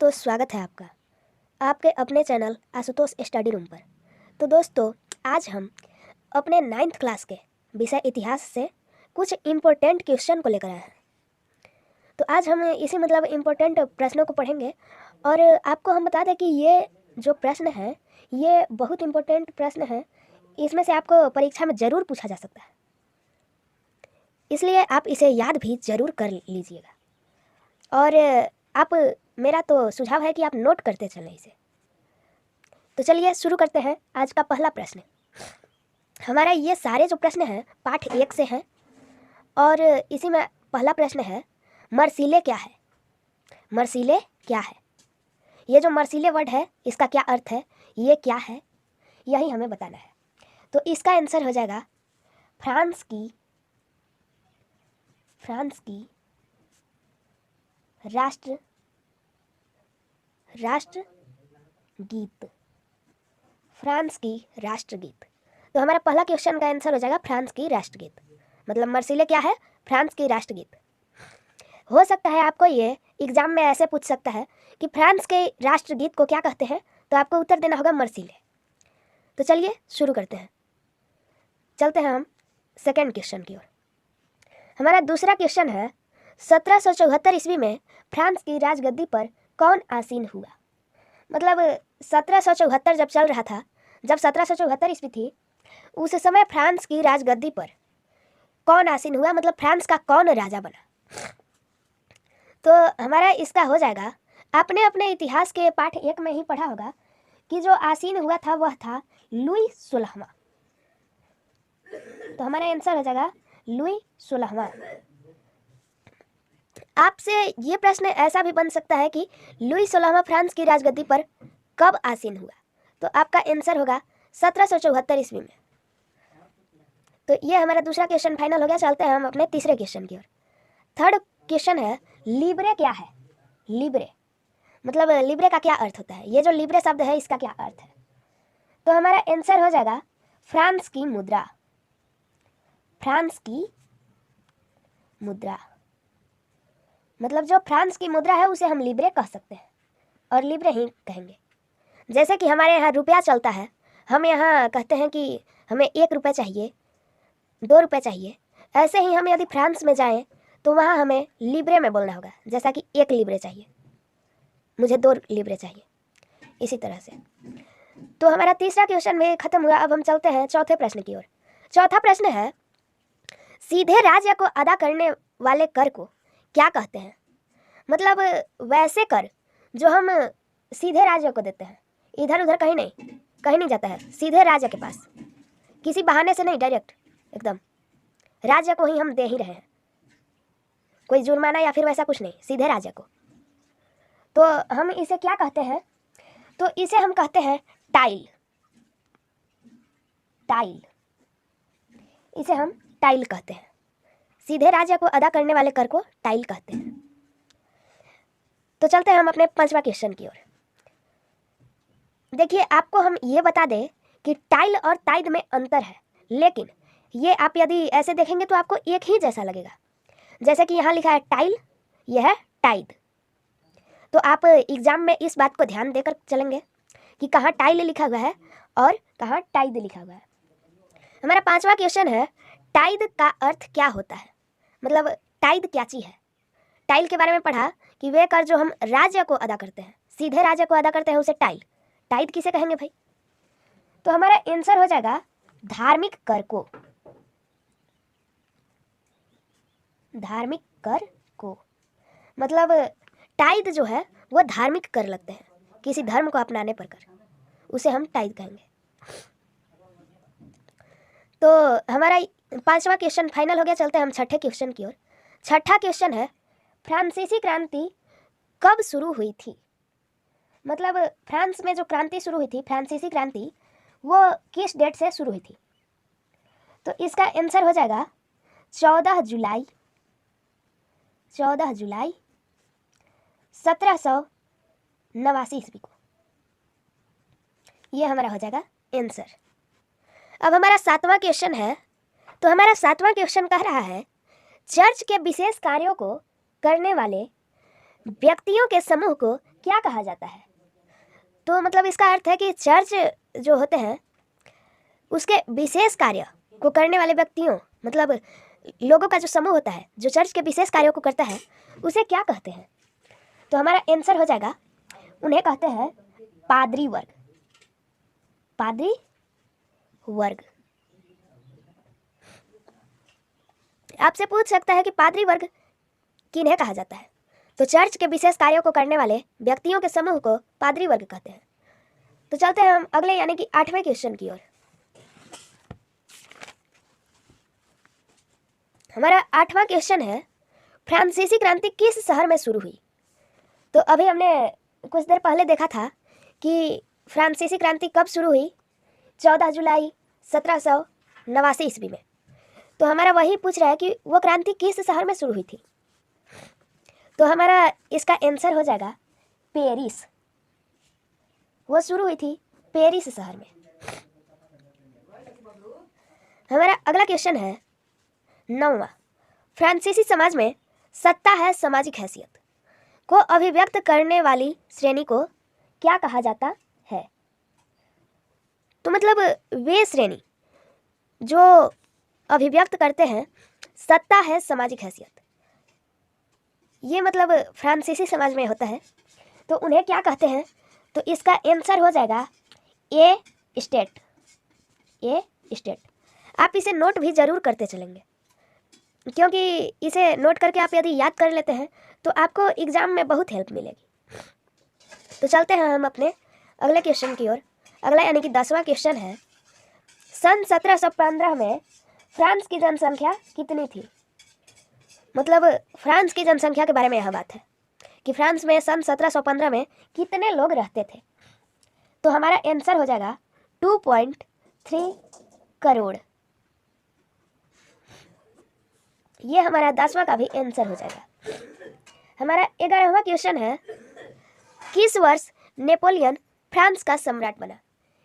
दोस्तों, स्वागत है आपका आपके अपने चैनल आशुतोष स्टडी रूम पर। तो दोस्तों, आज हम अपने 9th क्लास के विषय इतिहास से कुछ इम्पोर्टेंट क्वेश्चन को लेकर आए हैं। तो आज हम इसी इम्पोर्टेंट प्रश्नों को पढ़ेंगे और आपको हम बता दें कि ये जो प्रश्न है ये बहुत इम्पोर्टेंट प्रश्न है। इसमें से आपको परीक्षा में ज़रूर पूछा जा सकता है, इसलिए आप इसे याद भी ज़रूर कर लीजिएगा। और आप मेरा तो सुझाव है कि आप नोट करते चलें इसे। तो चलिए शुरू करते हैं। आज का पहला प्रश्न, हमारा ये सारे जो प्रश्न हैं पाठ 1 से हैं और इसी में पहला प्रश्न है, मर्सीले क्या है? मर्सीले क्या है? ये जो मर्सीले वर्ड है इसका क्या अर्थ है, ये क्या है, यही हमें बताना है। तो इसका आंसर हो जाएगा फ्रांस की राष्ट्रगीत। फ्रांस की राष्ट्रगीत। तो हमारा पहला क्वेश्चन का आंसर हो जाएगा फ्रांस की राष्ट्रगीत। मतलब मर्सीले क्या है? फ्रांस की राष्ट्रगीत। हो सकता है आपको ये एग्जाम में ऐसे पूछ सकता है कि फ्रांस के राष्ट्रगीत को क्या कहते हैं, तो आपको उत्तर देना होगा मर्सीले। तो चलिए शुरू करते हैं। चलते हैं हम सेकेंड क्वेश्चन की ओर। हमारा दूसरा क्वेश्चन है, 1774 ईस्वी में फ्रांस की राजगद्दी पर कौन आसीन हुआ? मतलब 1774 जब चल रहा था, जब 1774 ईस्वी थी, उस समय फ्रांस की राजगद्दी पर कौन आसीन हुआ, मतलब फ्रांस का कौन राजा बना? तो हमारा इसका हो जाएगा, आपने अपने इतिहास के पाठ 1 में ही पढ़ा होगा कि जो आसीन हुआ था वह था लुई 16वां। तो हमारा आंसर हो जाएगा लुई 16वां। आपसे ये प्रश्न ऐसा भी बन सकता है कि लुई 16वां फ्रांस की राजगद्दी पर कब आसीन हुआ? तो आपका आंसर होगा 1774 ईस्वी में। तो ये हमारा दूसरा क्वेश्चन फाइनल हो गया। चलते हैं हम अपने तीसरे क्वेश्चन की ओर। थर्ड क्वेश्चन है, लिब्रे क्या है? लिब्रे मतलब लिब्रे का क्या अर्थ होता है? ये जो लिब्रे शब्द है इसका क्या अर्थ है? तो हमारा आंसर हो जाएगा फ्रांस की मुद्रा। फ्रांस की मुद्रा मतलब जो फ्रांस की मुद्रा है उसे हम लिब्रे कह सकते हैं और लिब्रे ही कहेंगे। जैसे कि हमारे यहाँ रुपया चलता है, हम यहाँ कहते हैं कि हमें 1 रुपये चाहिए, 2 रुपये चाहिए। ऐसे ही हम यदि फ्रांस में जाएं तो वहाँ हमें लिब्रे में बोलना होगा। जैसा कि 1 लिब्रे चाहिए, मुझे 2 लिब्रे चाहिए, इसी तरह से। तो हमारा तीसरा क्वेश्चन भी खत्म हुआ। अब हम चलते हैं चौथे प्रश्न की ओर। चौथा प्रश्न है, सीधे राज्य को अदा करने वाले कर को क्या कहते हैं? मतलब वैसे कर जो हम सीधे राज्य को देते हैं, इधर उधर कहीं नहीं जाता है, सीधे राज्य के पास, किसी बहाने से नहीं, डायरेक्ट एकदम राज्य को ही हम दे ही रहे हैं, कोई जुर्माना या फिर वैसा कुछ नहीं, सीधे राज्य को। तो हम इसे क्या कहते हैं? तो इसे हम कहते हैं टाइल। इसे हम टाइल कहते हैं। सीधे राज्य को अदा करने वाले कर को टाइल कहते हैं। तो चलते हैं हम अपने 5वां क्वेश्चन की ओर। देखिए, आपको हम ये बता दें कि टाइल और टाइड में अंतर है, लेकिन ये आप यदि ऐसे देखेंगे तो आपको एक ही जैसा लगेगा। जैसे कि यहाँ लिखा है टाइल, यह है टाइड। तो आप एग्जाम में इस बात को ध्यान देकर चलेंगे कि कहाँ टाइल लिखा हुआ है और कहाँ टाइड लिखा हुआ है। हमारा 5वां क्वेश्चन है, टाइड का अर्थ क्या होता है? मतलब टाइड क्या चीज़ है? टाइल के बारे में पढ़ा कि वे कर जो हम राज्य को अदा करते हैं, सीधे राज्य को अदा करते हैं, उसे टाइड किसे कहेंगे भाई? तो हमारा आंसर हो जाएगा धार्मिक कर को। धार्मिक कर को मतलब टाइड जो है वो धार्मिक कर लगते हैं, किसी धर्म को अपनाने पर कर, उसे हम टाइड कहेंगे। तो हमारा 5वां क्वेश्चन फाइनल हो गया। चलते हैं हम छठे क्वेश्चन की ओर। छठा क्वेश्चन है, फ्रांसीसी क्रांति कब शुरू हुई थी? मतलब फ्रांस में जो क्रांति शुरू हुई थी, फ्रांसीसी क्रांति, वो किस डेट से शुरू हुई थी? तो इसका आंसर हो जाएगा 14 जुलाई 1789 ईस्वी को। ये हमारा हो जाएगा आंसर। अब हमारा 7वां क्वेश्चन है। तो हमारा 7वां क्वेश्चन कह रहा है, चर्च के विशेष कार्यों को करने वाले व्यक्तियों के समूह को क्या कहा जाता है? तो मतलब इसका अर्थ है कि चर्च जो होते हैं उसके विशेष कार्य को करने वाले व्यक्तियों, मतलब लोगों का जो समूह होता है जो चर्च के विशेष कार्यों को करता है, उसे क्या कहते हैं? तो हमारा आंसर हो जाएगा, उन्हें कहते हैं पादरी वर्ग। पादरी वर्ग। आपसे पूछ सकता है कि पादरी वर्ग किन्हें कहा जाता है? तो चर्च के विशेष कार्यों को करने वाले व्यक्तियों के समूह को पादरी वर्ग कहते हैं। तो चलते हैं हम अगले यानी कि 8वें क्वेश्चन की ओर। हमारा 8वां क्वेश्चन है, फ्रांसीसी क्रांति किस शहर में शुरू हुई? तो अभी हमने कुछ देर पहले देखा था कि फ्रांसीसी क्रांति कब शुरू हुई? 14 जुलाई 1789 ईस्वी में। तो हमारा वही पूछ रहा है कि वो क्रांति किस शहर में शुरू हुई थी? तो हमारा इसका आंसर हो जाएगा पेरिस। वो शुरू हुई थी पेरिस शहर में। हमारा अगला क्वेश्चन है 9वां, फ्रांसीसी समाज में सत्ता है सामाजिक हैसियत को अभिव्यक्त करने वाली श्रेणी को क्या कहा जाता है? तो मतलब वे श्रेणी जो अभिव्यक्त करते हैं सत्ता है सामाजिक हैसियत, ये मतलब फ्रांसीसी समाज में होता है, तो उन्हें क्या कहते हैं? तो इसका आंसर हो जाएगा ए स्टेट। ए स्टेट। आप इसे नोट भी ज़रूर करते चलेंगे, क्योंकि इसे नोट करके आप यदि याद कर लेते हैं तो आपको एग्ज़ाम में बहुत हेल्प मिलेगी। तो चलते हैं हम अपने अगले क्वेश्चन की ओर। अगला यानी कि 10वां क्वेश्चन है, सन 1715 में फ्रांस की जनसंख्या कितनी थी? मतलब फ्रांस की जनसंख्या के बारे में यह बात है कि फ्रांस में सन 1715 में कितने लोग रहते थे? तो हमारा आंसर हो जाएगा 2.3 करोड़। ये हमारा 10वां का भी आंसर हो जाएगा। हमारा 11वां क्वेश्चन है, किस वर्ष नेपोलियन फ्रांस का सम्राट बना?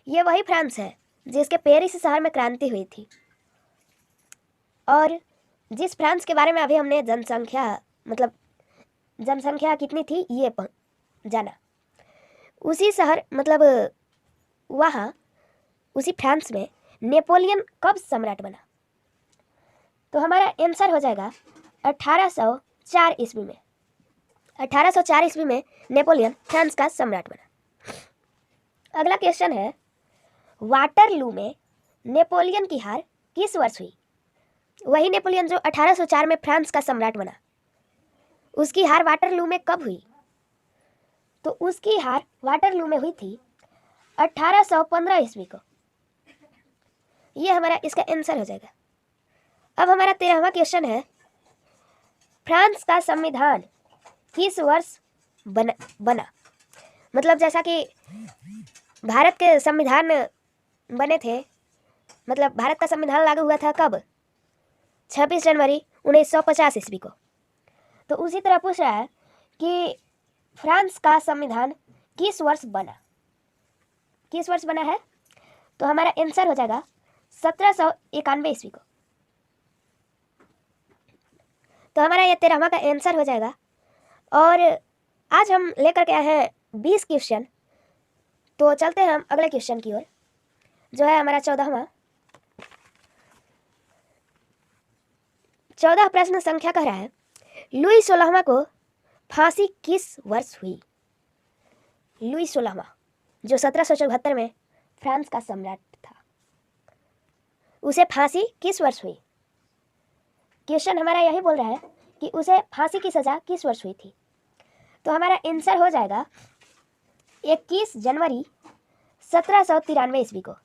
ये वही फ्रांस है जिसके पेरिस शहर में क्रांति हुई थी, और जिस फ्रांस के बारे में अभी हमने जनसंख्या कितनी थी ये जाना, उसी शहर मतलब वहाँ उसी फ्रांस में नेपोलियन कब सम्राट बना? तो हमारा आंसर हो जाएगा 1804 ईस्वी में। 1804 ईस्वी में नेपोलियन फ्रांस का सम्राट बना। अगला क्वेश्चन है, वाटरलू में नेपोलियन की हार किस वर्ष हुई? वही नेपोलियन जो 1804 में फ्रांस का सम्राट बना, उसकी हार वाटरलू में कब हुई? तो उसकी हार वाटरलू में हुई थी 1815 ईस्वी को। ये हमारा इसका आंसर हो जाएगा। अब हमारा 13वां क्वेश्चन है, फ्रांस का संविधान किस वर्ष बना? मतलब जैसा कि भारत के संविधान बने थे, मतलब भारत का संविधान लागू हुआ था कब? 26 जनवरी 1950 ईस्वी को। तो उसी तरह पूछ रहा है कि फ्रांस का संविधान किस वर्ष बना? किस वर्ष बना है? तो हमारा आंसर हो जाएगा 1791 ईस्वी को। तो हमारा ये 13वां का आंसर हो जाएगा। और आज हम लेकर के आए हैं 20 क्वेश्चन। तो चलते हैं हम अगले क्वेश्चन की ओर, जो है हमारा 14वां। 14 प्रश्न संख्या कह रहा है, लुई 16वां को फांसी किस वर्ष हुई? लुई 16वां जो 1774 में फ्रांस का सम्राट था, उसे फांसी किस वर्ष हुई? क्वेश्चन हमारा यही बोल रहा है कि उसे फांसी की सज़ा किस वर्ष हुई थी। तो हमारा आंसर हो जाएगा 21 जनवरी 1793 ईस्वी को।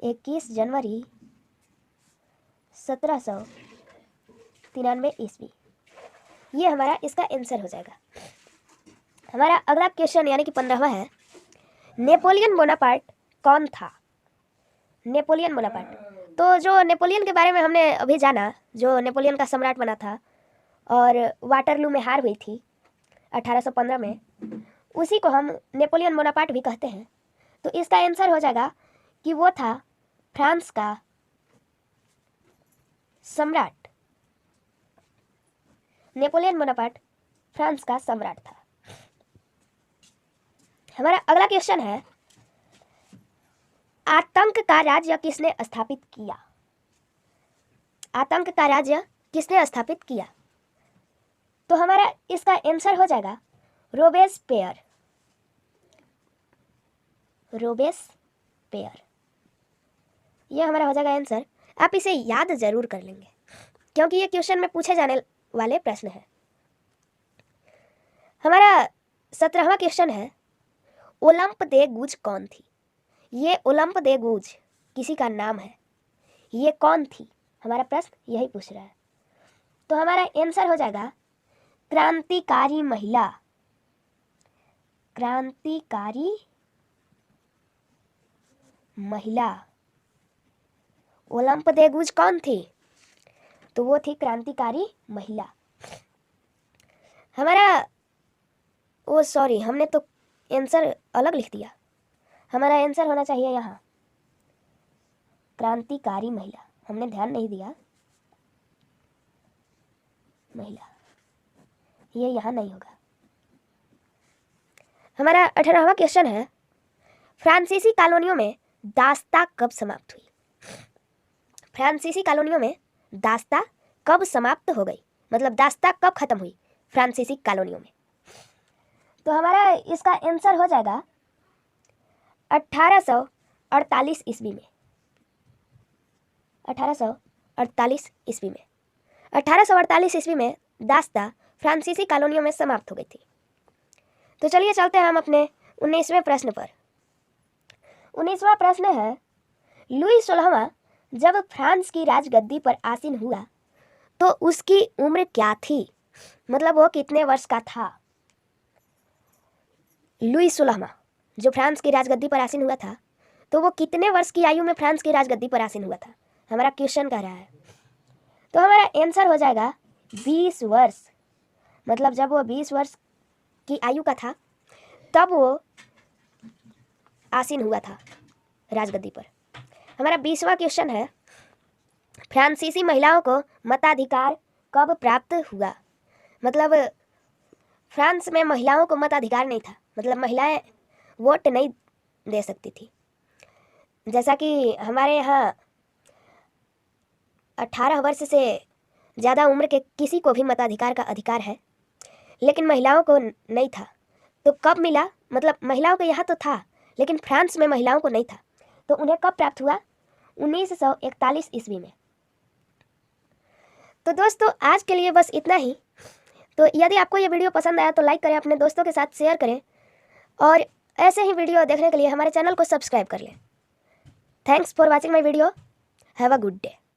21 जनवरी 1793 ईस्वी, ये हमारा इसका आंसर हो जाएगा। हमारा अगला क्वेश्चन यानी कि 15वां है, नेपोलियन बोनापार्ट कौन था? नेपोलियन बोनापार्ट, तो जो नेपोलियन के बारे में हमने अभी जाना, जो नेपोलियन का सम्राट बना था और वाटरलू में हार हुई थी 1815 में, उसी को हम नेपोलियन बोनापार्ट भी कहते हैं। तो इसका आंसर हो जाएगा कि वो था फ्रांस का सम्राट। नेपोलियन बोनापार्ट फ्रांस का सम्राट था। हमारा अगला क्वेश्चन है, आतंक का राज्य किसने स्थापित किया? आतंक का राज्य किसने स्थापित किया? तो हमारा इसका आंसर हो जाएगा रोबेस्पियर। रोबेस्पियर, यह हमारा हो जाएगा आंसर। आप इसे याद जरूर कर लेंगे क्योंकि ये क्वेश्चन में पूछे जाने वाले प्रश्न है। हमारा 17वां क्वेश्चन है, ओलंप दे गूज कौन थी? ये ओलंप दे गूज किसी का नाम है, ये कौन थी? हमारा प्रश्न यही पूछ रहा है। तो हमारा आंसर हो जाएगा क्रांतिकारी महिला। क्रांतिकारी महिला ओलंप दे गूज कौन थी? तो वो थी क्रांतिकारी महिला। हमारा सॉरी, हमने तो आंसर अलग लिख दिया। हमारा आंसर होना चाहिए यहाँ क्रांतिकारी महिला, हमने ध्यान नहीं दिया। महिला, ये यहाँ नहीं होगा। हमारा 18वां क्वेश्चन है, फ्रांसीसी कॉलोनियों में दास्ता कब समाप्त हुई? फ्रांसीसी कॉलोनियों में दास्ता कब समाप्त हो गई, मतलब दास्ता कब खत्म हुई फ्रांसीसी कॉलोनियों में? तो हमारा इसका आंसर हो जाएगा 1848 ईस्वी में। 1848 ईस्वी में 1848 ईस्वी में दास्ता फ्रांसीसी कॉलोनियों में समाप्त हो गई थी। तो चलिए चलते हैं हम अपने 19वें प्रश्न पर। 19वां प्रश्न है, लुई 16वां जब फ्रांस की राजगद्दी पर आसीन हुआ तो उसकी उम्र क्या थी, मतलब वो कितने वर्ष का था? लुई 16वां जो फ्रांस की राजगद्दी पर आसीन हुआ था तो वो कितने वर्ष की आयु में फ्रांस की राजगद्दी पर आसीन हुआ था, हमारा क्वेश्चन कह रहा है। तो हमारा आंसर हो जाएगा 20 वर्ष, मतलब जब वो 20 वर्ष की आयु का था तब वो आसीन हुआ था राजगद्दी पर। हमारा 20वां क्वेश्चन है, फ्रांसीसी महिलाओं को मताधिकार कब प्राप्त हुआ? मतलब फ्रांस में महिलाओं को मताधिकार नहीं था, मतलब महिलाएं वोट नहीं दे सकती थी। जैसा कि हमारे यहाँ 18 वर्ष से ज़्यादा उम्र के किसी को भी मताधिकार का अधिकार है, लेकिन महिलाओं को नहीं था। तो कब मिला, मतलब महिलाओं को यहाँ तो था लेकिन फ्रांस में महिलाओं को नहीं था, तो उन्हें कब प्राप्त हुआ? 1941 ईस्वी में। तो दोस्तों आज के लिए बस इतना ही। तो यदि आपको ये वीडियो पसंद आया तो लाइक करें, अपने दोस्तों के साथ शेयर करें और ऐसे ही वीडियो देखने के लिए हमारे चैनल को सब्सक्राइब कर लें। Thanks for watching my video. Have a good day.